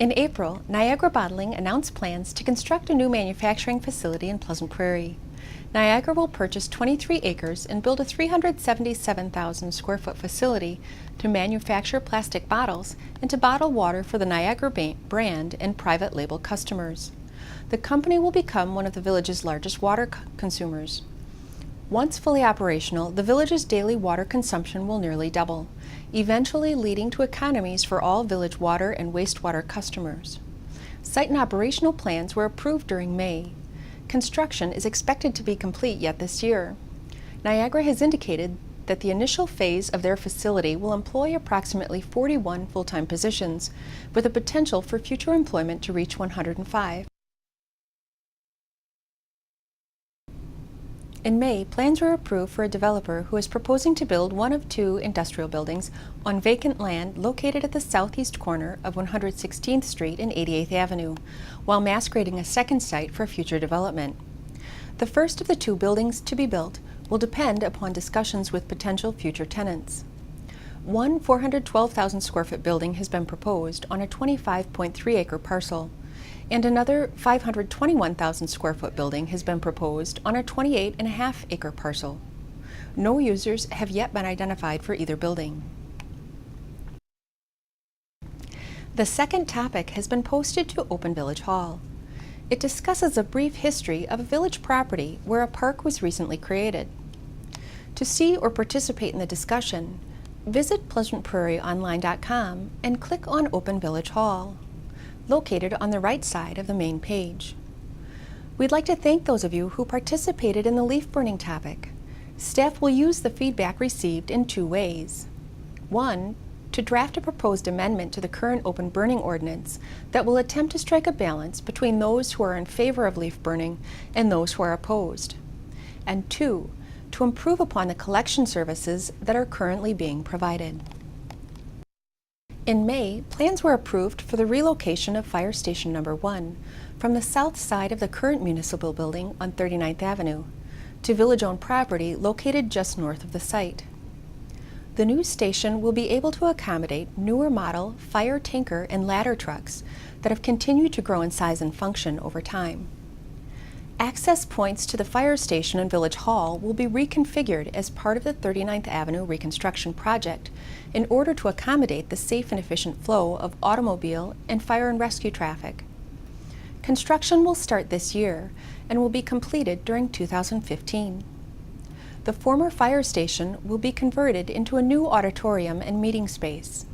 In April, Niagara Bottling announced plans to construct a new manufacturing facility in Pleasant Prairie. Niagara will purchase 23 acres and build a 377,000 square foot facility to manufacture plastic bottles and to bottle water for the Niagara brand and private label customers. The company will become one of the village's largest water consumers. Once fully operational, the village's daily water consumption will nearly double, eventually leading to economies for all village water and wastewater customers. Site and operational plans were approved during May. Construction is expected to be complete yet this year. Niagara has indicated that the initial phase of their facility will employ approximately 41 full-time positions, with the potential for future employment to reach 105. In May, plans were approved for a developer who is proposing to build one of two industrial buildings on vacant land located at the southeast corner of 116th Street and 88th Avenue, while masquerading a second site for future development. The first of the two buildings to be built will depend upon discussions with potential future tenants. One 412,000 square foot building has been proposed on a 25.3 acre parcel, and another 521,000 square foot building has been proposed on a 28.5 acre parcel. No users have yet been identified for either building. The second topic has been posted to Open Village Hall. It discusses a brief history of a village property where a park was recently created. To see or participate in the discussion, visit pleasantprairieonline.com and click on Open Village Hall, located on the right side of the main page. We'd like to thank those of you who participated in the leaf burning topic. Staff will use the feedback received in two ways. One, to draft a proposed amendment to the current open burning ordinance that will attempt to strike a balance between those who are in favor of leaf burning and those who are opposed. And two, to improve upon the collection services that are currently being provided. In May, plans were approved for the relocation of Fire Station No. 1 from the south side of the current municipal building on 39th Avenue to village-owned property located just north of the site. The new station will be able to accommodate newer model fire tanker and ladder trucks that have continued to grow in size and function over time. Access points to the fire station and Village Hall will be reconfigured as part of the 39th Avenue reconstruction project in order to accommodate the safe and efficient flow of automobile and fire and rescue traffic. Construction will start this year and will be completed during 2015. The former fire station will be converted into a new auditorium and meeting space.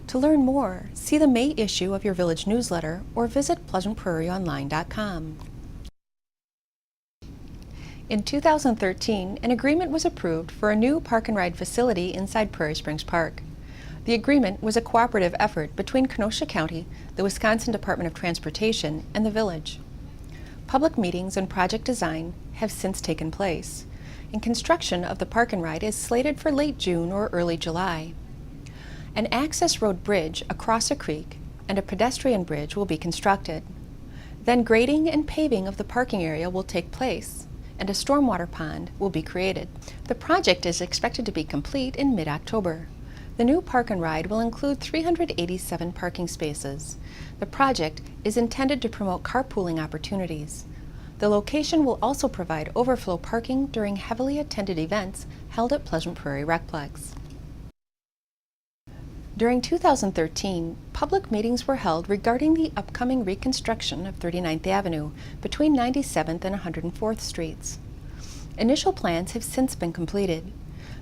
To learn more, see the May issue of your village newsletter or visit pleasantprairieonline.com. In 2013, an agreement was approved for a new park and ride facility inside Prairie Springs Park. The agreement was a cooperative effort between Kenosha County, the Wisconsin Department of Transportation, and the village. Public meetings and project design have since taken place, and construction of the park and ride is slated for late June or early July. An access road bridge across a creek and a pedestrian bridge will be constructed. Then grading and paving of the parking area will take place, and a stormwater pond will be created. The project is expected to be complete in mid-October. The new park and ride will include 387 parking spaces. The project is intended to promote carpooling opportunities. The location will also provide overflow parking during heavily attended events held at Pleasant Prairie Recplex. During 2013, public meetings were held regarding the upcoming reconstruction of 39th Avenue between 97th and 104th Streets. Initial plans have since been completed.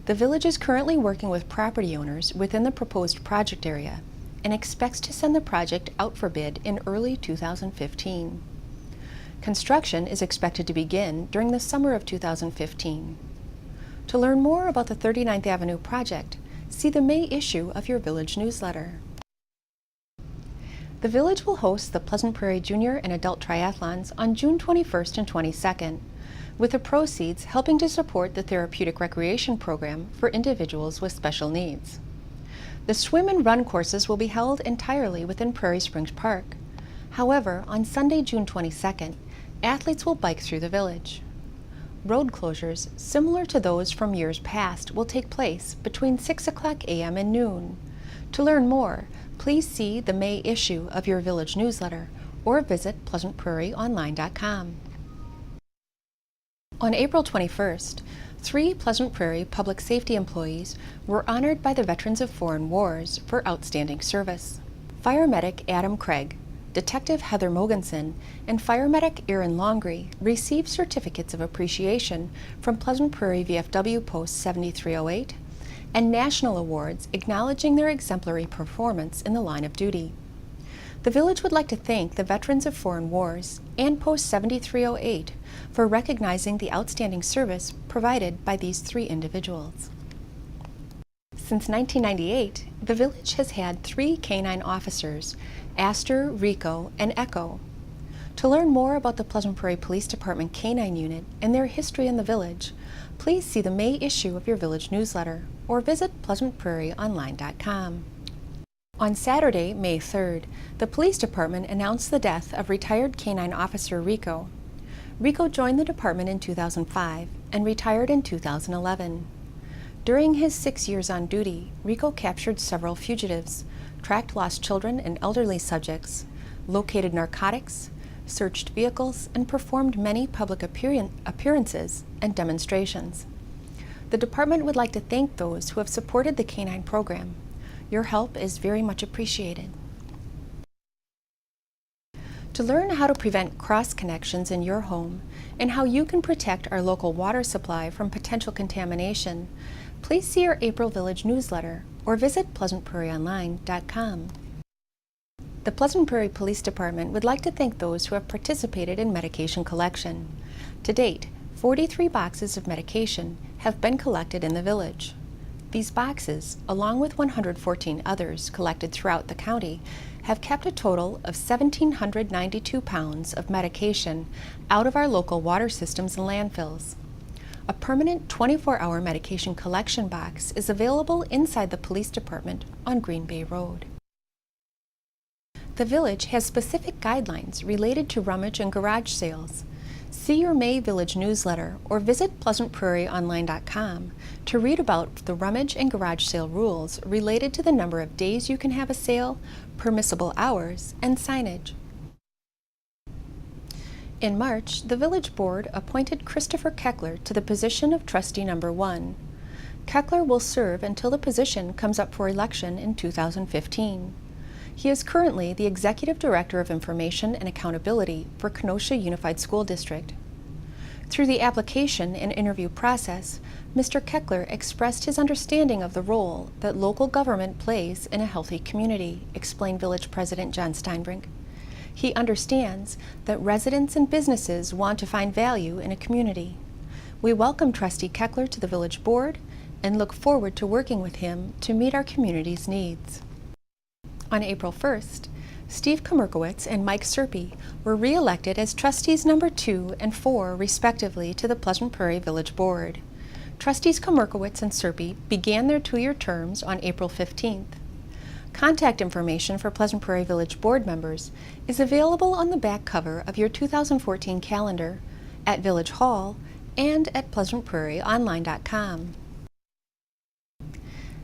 The village is currently working with property owners within the proposed project area and expects to send the project out for bid in early 2015. Construction is expected to begin during the summer of 2015. To learn more about the 39th Avenue project, see the May issue of your village newsletter. The village will host the Pleasant Prairie Junior and Adult Triathlons on June 21st and 22nd, with the proceeds helping to support the therapeutic recreation program for individuals with special needs. The swim and run courses will be held entirely within Prairie Springs Park. However, on Sunday, June 22nd, athletes will bike through the village. Road closures, similar to those from years past, will take place between 6 o'clock a.m. and noon. To learn more, please see the May issue of your village newsletter or visit pleasantprairieonline.com. On April 21st, 3 Pleasant Prairie public safety employees were honored by the Veterans of Foreign Wars for outstanding service. Fire medic Adam Craig, Detective Heather Mogensen, and Fire medic Aaron Longree received certificates of appreciation from Pleasant Prairie VFW Post 7308 and national awards acknowledging their exemplary performance in the line of duty. The village would like to thank the Veterans of Foreign Wars and Post 7308 for recognizing the outstanding service provided by these 3 individuals. Since 1998, the village has had 3 canine officers, Astor, Rico, and Echo. To learn more about the Pleasant Prairie Police Department Canine Unit and their history in the village, please see the May issue of your village newsletter or visit pleasantprairieonline.com. On Saturday, May 3rd, the police department announced the death of retired canine officer Rico. Rico joined the department in 2005 and retired in 2011. During his 6 years on duty, Rico captured several fugitives, tracked lost children and elderly subjects, located narcotics, searched vehicles, and performed many public appearances and demonstrations. The department would like to thank those who have supported the canine program. Your help is very much appreciated. To learn how to prevent cross connections in your home and how you can protect our local water supply from potential contamination, please see our April Village newsletter or visit pleasantprairieonline.com. The Pleasant Prairie Police Department would like to thank those who have participated in medication collection. To date, 43 boxes of medication have been collected in the village. These boxes, along with 114 others collected throughout the county, have kept a total of 1,792 pounds of medication out of our local water systems and landfills. A permanent 24-hour medication collection box is available inside the police department on Green Bay Road. The village has specific guidelines related to rummage and garage sales. See your May Village newsletter or visit pleasantprairieonline.com to read about the rummage and garage sale rules related to the number of days you can have a sale, permissible hours, and signage. In March, the village board appointed Christopher Keckler to the position of trustee number 1. Keckler will serve until the position comes up for election in 2015. He is currently the Executive Director of Information and Accountability for Kenosha Unified School District. Through the application and interview process, Mr. Keckler expressed his understanding of the role that local government plays in a healthy community, explained Village President John Steinbrink. He understands that residents and businesses want to find value in a community. We welcome Trustee Keckler to the Village Board and look forward to working with him to meet our community's needs. On April 1st, Steve Komerkowitz and Mike Serpy were re-elected as trustees number 2 and 4, respectively, to the Pleasant Prairie Village Board. Trustees Komerkowitz and Serpy began their 2-year terms on April 15th. Contact information for Pleasant Prairie Village Board members is available on the back cover of your 2014 calendar, at Village Hall, and at pleasantprairieonline.com.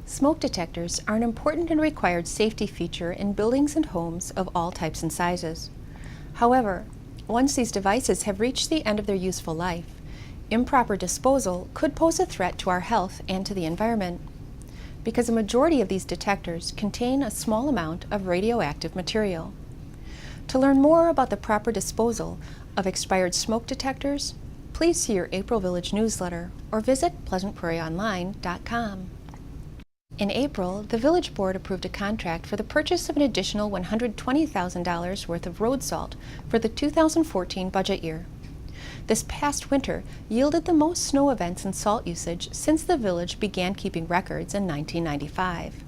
Smoke detectors are an important and required safety feature in buildings and homes of all types and sizes. However, once these devices have reached the end of their useful life, improper disposal could pose a threat to our health and to the environment, because a majority of these detectors contain a small amount of radioactive material. To learn more about the proper disposal of expired smoke detectors, please see your April Village newsletter or visit pleasantprairieonline.com. In April, the Village Board approved a contract for the purchase of an additional $120,000 worth of road salt for the 2014 budget year. This past winter yielded the most snow events and salt usage since the village began keeping records in 1995.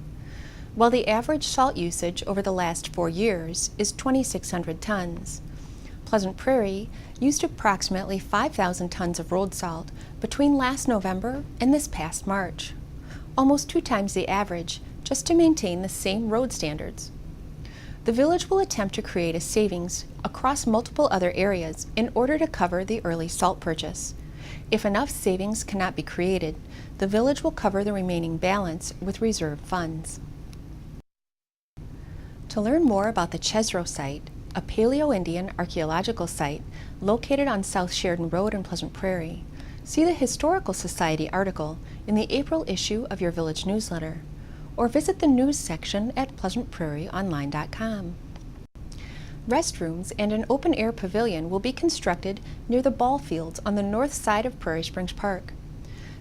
While the average salt usage over the last 4 years is 2,600 tons, Pleasant Prairie used approximately 5,000 tons of road salt between last November and this past March, almost 2 times the average, just to maintain the same road standards. The village will attempt to create a savings across multiple other areas in order to cover the early salt purchase. If enough savings cannot be created, the village will cover the remaining balance with reserved funds. To learn more about the Chesro site, a Paleo-Indian archaeological site located on South Sheridan Road in Pleasant Prairie, see the Historical Society article in the April issue of your village newsletter, or visit the news section at pleasantprairieonline.com. Restrooms and an open-air pavilion will be constructed near the ball fields on the north side of Prairie Springs Park.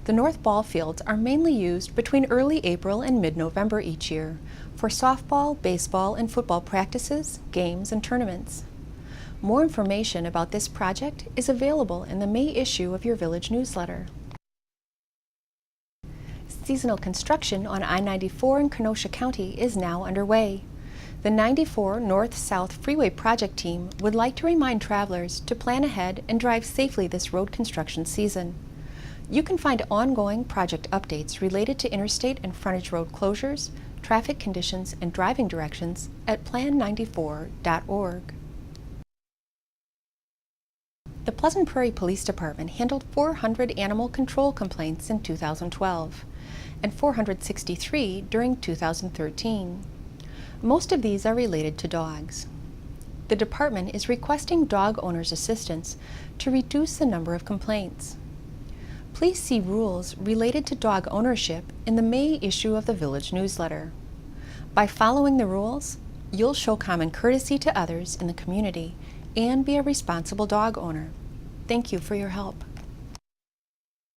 The north ball fields are mainly used between early April and mid-November each year for softball, baseball, and football practices, games, and tournaments. More information about this project is available in the May issue of your village newsletter. Seasonal construction on I-94 in Kenosha County is now underway. The 94 North-South Freeway Project Team would like to remind travelers to plan ahead and drive safely this road construction season. You can find ongoing project updates related to interstate and frontage road closures, traffic conditions, and driving directions at plan94.org. The Pleasant Prairie Police Department handled 400 animal control complaints in 2012 and 463 during 2013. Most of these are related to dogs. The department is requesting dog owners' assistance to reduce the number of complaints. Please see rules related to dog ownership in the May issue of the Village newsletter. By following the rules, you'll show common courtesy to others in the community and be a responsible dog owner. Thank you for your help.